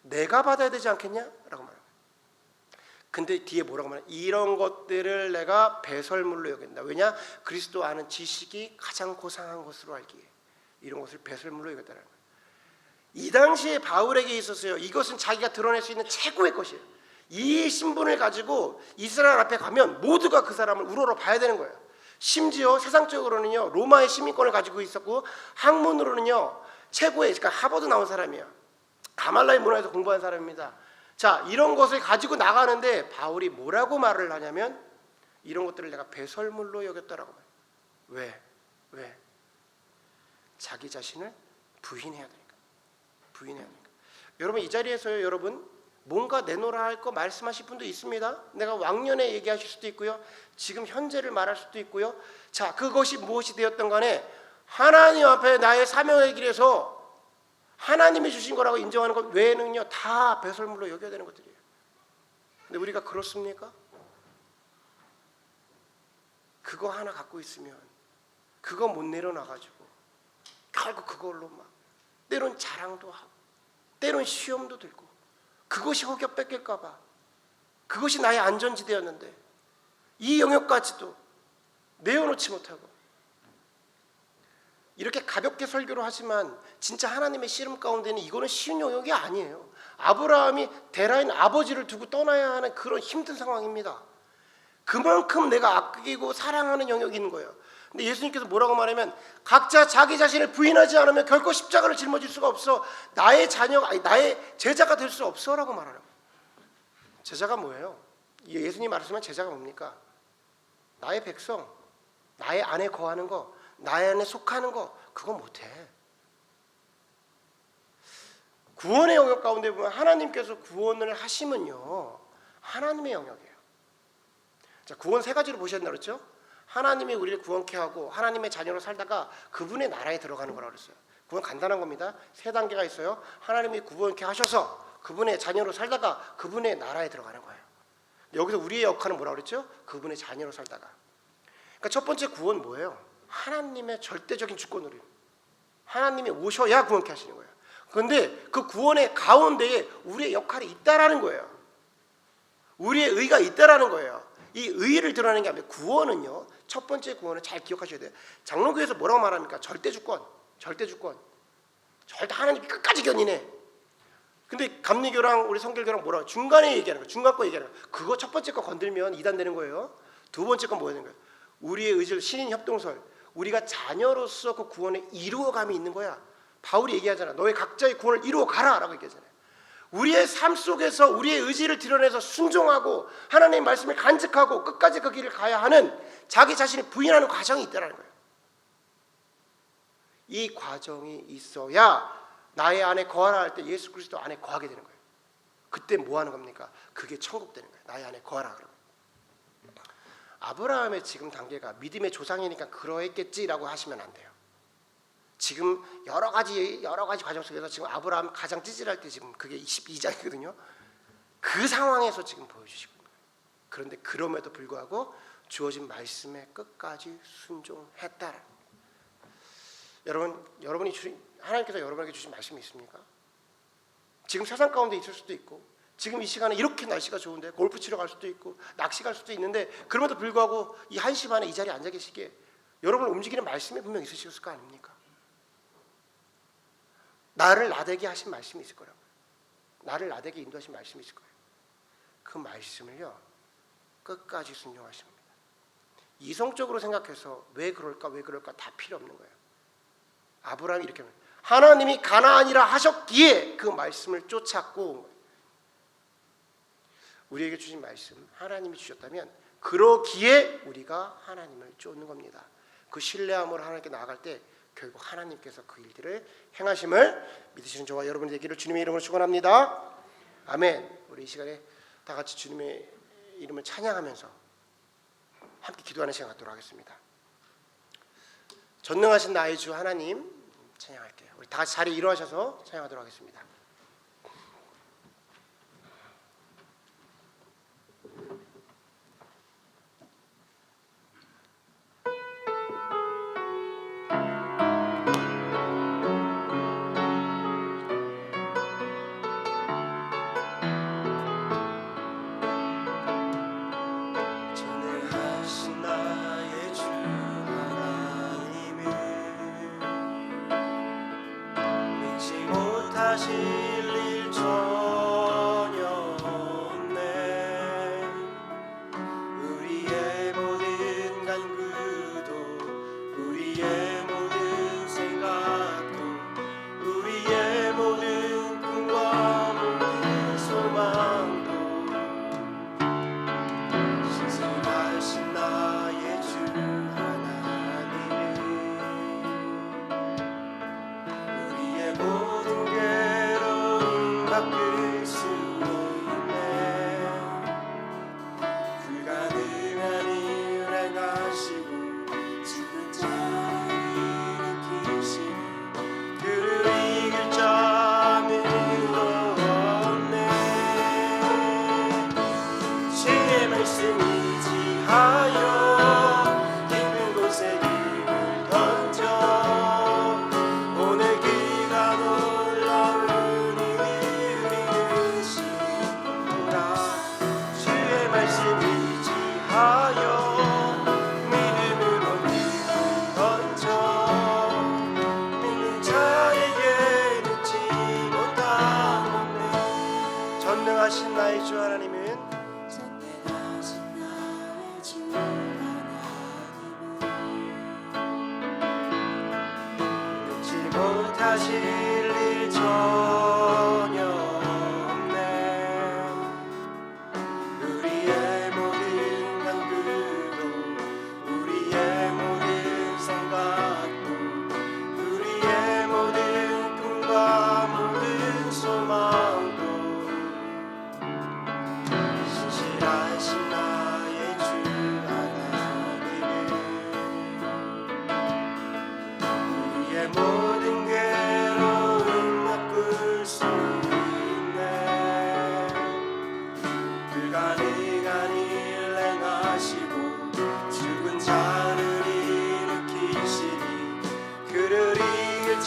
내가 받아야 되지 않겠냐? 라고 말합니다. 근데 뒤에 뭐라고 말해요? 이런 것들을 내가 배설물로 여긴다. 왜냐? 그리스도 아는 지식이 가장 고상한 것으로 알기에 이런 것을 배설물로 여겼다는 거예요. 이 당시에 바울에게 있어서요 이것은 자기가 드러낼 수 있는 최고의 것이에요. 이 신분을 가지고 이스라엘 앞에 가면 모두가 그 사람을 우러러 봐야 되는 거예요. 심지어 세상적으로는요 로마의 시민권을 가지고 있었고 학문으로는요 최고의 그러니까 하버드 나온 사람이에요. 가말라의 문화에서 공부한 사람입니다. 자 이런 것을 가지고 나가는데 바울이 뭐라고 말을 하냐면 이런 것들을 내가 배설물로 여겼다라고 말해요. 왜? 자기 자신을 부인해야 되니까. 부인해야 되니까. 여러분 이 자리에서요 여러분 뭔가 내놓으라 할 거 말씀하실 분도 있습니다. 내가 왕년에 얘기하실 수도 있고요. 지금 현재를 말할 수도 있고요. 자 그것이 무엇이 되었던 간에 하나님 앞에 나의 사명의 길에서 하나님이 주신 거라고 인정하는 것 외에는요 다 배설물로 여겨야 되는 것들이에요. 근데 우리가 그렇습니까? 그거 하나 갖고 있으면 그거 못 내려놔가지고 결국 그걸로 막 때론 자랑도 하고 때론 시험도 들고 그것이 허격 뺏길까 봐 그것이 나의 안전지대였는데 이 영역까지도 내어놓지 못하고 이렇게 가볍게 설교를 하지만 진짜 하나님의 씨름 가운데는 이거는 쉬운 영역이 아니에요. 아브라함이 데라인 아버지를 두고 떠나야 하는 그런 힘든 상황입니다. 그만큼 내가 아끼고 사랑하는 영역이 있는 거예요. 근데 예수님께서 뭐라고 말하면 각자 자기 자신을 부인하지 않으면 결코 십자가를 짊어질 수가 없어. 나의 제자가 될 수 없어라고 말하는 거예요. 제자가 뭐예요? 예수님 말씀은 제자가 뭡니까? 나의 백성, 나의 안에 거하는 거, 나의 안에 속하는 거 그거 못해. 구원의 영역 가운데 보면 하나님께서 구원을 하시면요 하나님의 영역이에요. 자 구원 세 가지로 보셨나 그랬죠? 하나님이 우리를 구원케 하고 하나님의 자녀로 살다가 그분의 나라에 들어가는 거라고 그랬어요. 구원 간단한 겁니다. 세 단계가 있어요. 하나님이 구원케 하셔서 그분의 자녀로 살다가 그분의 나라에 들어가는 거예요. 여기서 우리의 역할은 뭐라고 그랬죠? 그분의 자녀로 살다가. 그러니까 첫 번째 구원 뭐예요? 하나님의 절대적인 주권으로 하나님이 오셔야 구원케 하시는 거예요. 그런데 그 구원의 가운데에 우리의 역할이 있다라는 거예요. 우리의 의가 있다라는 거예요. 이 의를 드러내는 게 아니라 구원은요. 첫 번째 구원을 잘 기억하셔야 돼요. 장로교에서 뭐라고 말합니까? 절대주권. 절대 하나님이 끝까지 견인해. 근데 감리교랑 우리 성결교랑 뭐라고 중간에 얘기하는 거예요. 중간 거 얘기하는 거예요. 그거 첫 번째 거 건들면 이단되는 거예요. 두 번째 건 뭐야 되는 거예요? 우리의 의지를 신인 협동설. 우리가 자녀로서 그 구원의 이루어감이 있는 거야. 바울이 얘기하잖아. 너희 각자의 구원을 이루어 가라라고 얘기하잖아요. 우리의 삶 속에서 우리의 의지를 드러내서 순종하고 하나님의 말씀을 간직하고 끝까지 그 길을 가야 하는 자기 자신을 부인하는 과정이 있다는 거예요. 이 과정이 있어야 나의 안에 거하라 할 때 예수 그리스도 안에 거하게 되는 거예요. 그때 뭐 하는 겁니까? 그게 천국 되는 거예요. 나의 안에 거하라 그러면. 아브라함의 지금 단계가 믿음의 조상이니까 그러했겠지라고 하시면 안 돼요. 지금 여러 가지 과정 속에서 지금 아브라함 가장 찌질할 때 지금 그게 12장이거든요. 그 상황에서 지금 보여주시고 있는 거예요. 그런데 그럼에도 불구하고 주어진 말씀에 끝까지 순종했다. 여러분이 하나님께서 여러분에게 주신 말씀이 있습니까? 지금 세상 가운데 있을 수도 있고 지금 이 시간에 이렇게 날씨가 좋은데 골프 치러 갈 수도 있고 낚시 갈 수도 있는데 그럼에도 불구하고 이 1시 반에 이 자리에 앉아 계시기에 여러분을 움직이는 말씀이 분명 있으셨을 거 아닙니까? 나를 나대게 하신 말씀이 있을 거라고요. 나를 나대게 인도하신 말씀이 있을 거예요. 그 말씀을요 끝까지 순종하십니다. 이성적으로 생각해서 왜 그럴까 다 필요 없는 거예요. 아브라함이 이렇게 하나님이 가나안이라 하셨기에 그 말씀을 쫓았고 온 거예요. 우리에게 주신 말씀 하나님이 주셨다면 그러기에 우리가 하나님을 쫓는 겁니다. 그 신뢰함으로 하나님께 나아갈 때 결국 하나님께서 그 일들을 행하심을 믿으시는 저와 여러분이 되기를 주님의 이름으로 축원합니다. 아멘. 우리 이 시간에 다 같이 주님의 이름을 찬양하면서 함께 기도하는 시간 갖도록 하겠습니다. 전능하신 나의 주 하나님 찬양할게요. 우리 다 같이 자리에 일어나셔서 찬양하도록 하겠습니다. 하실 일 전혀 없네. 우리의 모든 간구도 우리의 모든 생각도 우리의 모든 꿈과 모든 소망도 신성하신 나의 주 하나님이 우리의 모든 바꿀 수 있네. 불가능한 일을 행하시고 죽은 자를 일으키시니 그를 이길 자는 없네. 주의 말씀 의지하여 깊은 곳에 길을 던져 오늘 그가 놀라운 말씀 의지하여 믿음으로 길을 던져 믿는 자에게 늦지 못하네. 전능하신 나의 주 하나님은 늦지 못하실 일 전혀 모든 괴로움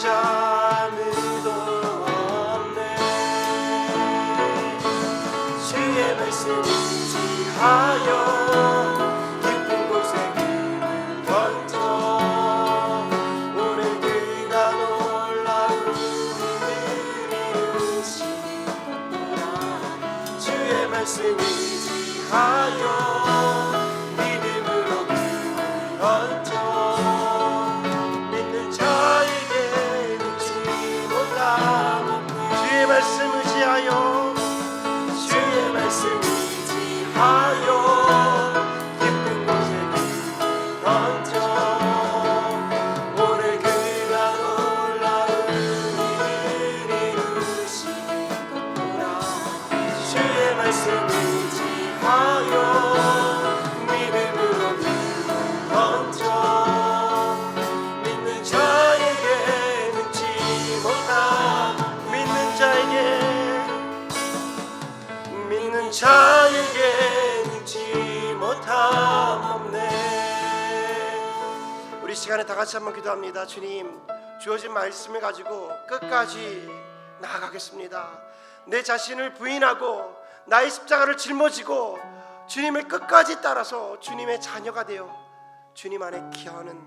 자 아무도 없네. 주의 말씀 의지하여 깊은 곳에 금을 던져 오늘 그가 놀라운 일을 이루시리라. 주의 말씀 의지하여 믿음으로 금을 던져 믿는 자에게 눈치 못함. 주의 말씀 의지하여 주의 말씀 의지하여 깊은 곳에 금을 던져 오늘 그가 놀라운 일을 이루시리라. 주의 말씀 의지하여 믿음으로 금을 던져 믿는 자에게 능치 못함. 믿는 자에게 능치 못함 없네. 우리 시간에 다 같이 한번 기도합니다. 주님, 주어진 말씀을 가지고 끝까지 나아가겠습니다. 내 자신을 부인하고 나의 십자가를 짊어지고 주님을 끝까지 따라서 주님의 자녀가 되어 주님 안에 기하는,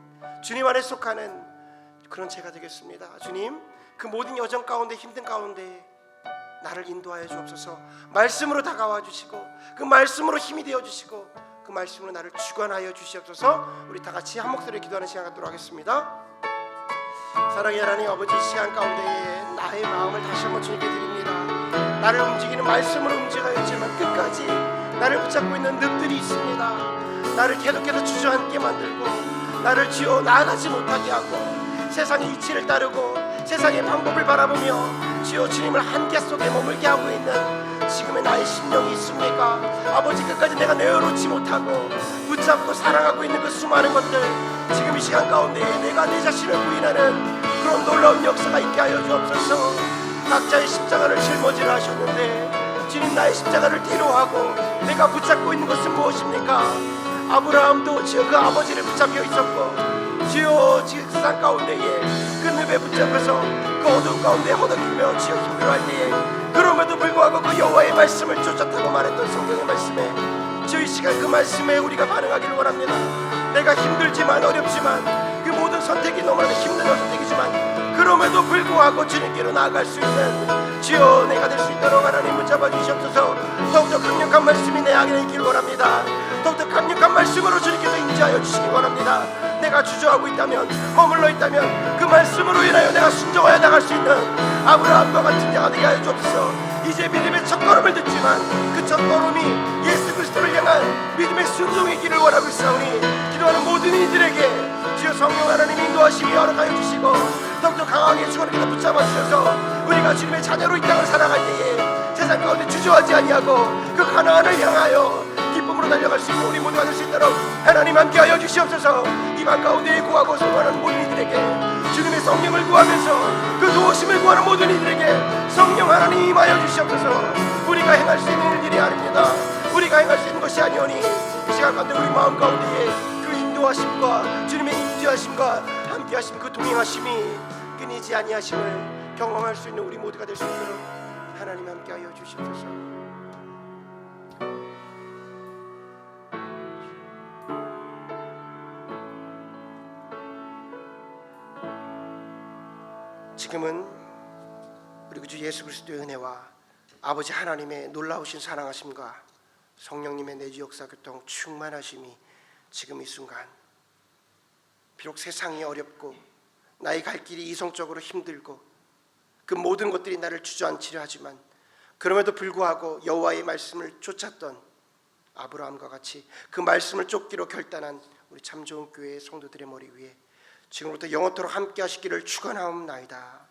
주님 안에 속하는 그런 제가 되겠습니다. 주님, 그 모든 여정 가운데, 힘든 가운데 나를 인도하여 주옵소서. 말씀으로 다가와 주시고 그 말씀으로 힘이 되어 주시고 그 말씀으로 나를 주관하여 주시옵소서. 우리 다 같이 한 목소리로 기도하는 시간 갖도록 하겠습니다. 사랑의 하나님 아버지, 시간 가운데에 나의 마음을 다시 한번 주님께 드립니다. 나를 움직이는 말씀으로 움직여야지만 끝까지 나를 붙잡고 있는 늪들이 있습니다. 나를 계속해서 주저앉게 만들고 나를 지어 나아가지 못하게 하고 세상의 이치를 따르고 세상의 방법을 바라보며 주여 주님을 한계 속에 머물게 하고 있는 지금의 나의 심령이 있습니까? 아버지, 끝까지 내가 내어놓지 못하고 붙잡고 사랑하고 있는 그 수많은 것들, 지금 이 시간 가운데 내가 내 자신을 부인하는 그런 놀라운 역사가 있게 하여 주옵소서. 각자의 십자가를 짊어지라 하셨는데 주님, 나의 십자가를 뒤로하고 내가 붙잡고 있는 것은 무엇입니까? 아브라함도 주여 그 아버지를 붙잡혀 있었고 주여 지금 세상 가운데에 그 늪에 붙잡혀서 그 어두운 가운데 허덕이며 주여 힘들어할 때에 그럼에도 불구하고 그 여호와의 말씀을 쫓았다고 말했던 성경의 말씀에 주여 이 시간 그 말씀에 우리가 반응하기를 원합니다. 내가 힘들지만 어렵지만 그 모든 선택이 너무나도 힘든 선택이지만 그럼에도 불구하고 주님께로 나아갈 수 있는 주여 내가 될 수 있도록 하나님 붙잡아 주시옵소서. 더욱더 강력한 말씀이 내 안에 있길 원합니다. 더욱더 강력한 말씀으로 주님께서 인지하여 주시기 원합니다. 내가 주저하고 있다면, 머물러 있다면 그 말씀으로 인하여 내가 순종하여 나갈 수 있는 아브라함과 같은 자가 되게 하여 주옵소서. 이제 믿음의 첫걸음을 듣지만 그 첫걸음이 예수 그리스도를 향한 믿음의 순종이기를 원하고 있사오니 기도하는 모든 이들에게 주여 성령 하나님 인도하심이 허락하여 주시고 더욱더 강하게 주님께서 붙잡아 주셔서 우리가 주님의 자녀로 이 땅을 살아갈 때에 세상 가운데 주저하지 아니하고 그 가나안을 향하여 기쁨으로 달려갈 수 있는 우리 모두가 될 수 있도록 하나님 함께하여 주시옵소서. 이방 가운데 구하고 소원하는 모든 이들에게 주님의 성령을 구하면서 그 도우심을 구하는 모든 이들에게 성령 하나님 임하여 주시옵소서. 우리가 행할 수 있는 일들이 아닙니다. 우리가 행할 수 있는 것이 아니오니 이 시간 가운데 우리 마음 가운데에 그 인도하심과 주님의 인도하심과 함께하심, 그 동행하심이 끊이지 아니하심을 경험할 수 있는 우리 모두가 될 수 있도록 하나님 함께하여 주시옵소서. 지금은 우리 구주 예수 그리스도의 은혜와 아버지 하나님의 놀라우신 사랑하심과 성령님의 내주 역사 교통 충만하심이 지금 이 순간, 비록 세상이 어렵고 나의 갈 길이 이성적으로 힘들고 그 모든 것들이 나를 주저앉히려 하지만 그럼에도 불구하고 여호와의 말씀을 쫓았던 아브라함과 같이 그 말씀을 쫓기로 결단한 우리 참 좋은 교회의 성도들의 머리 위에 지금부터 영원토록 함께 하시기를 축원하옵나이다.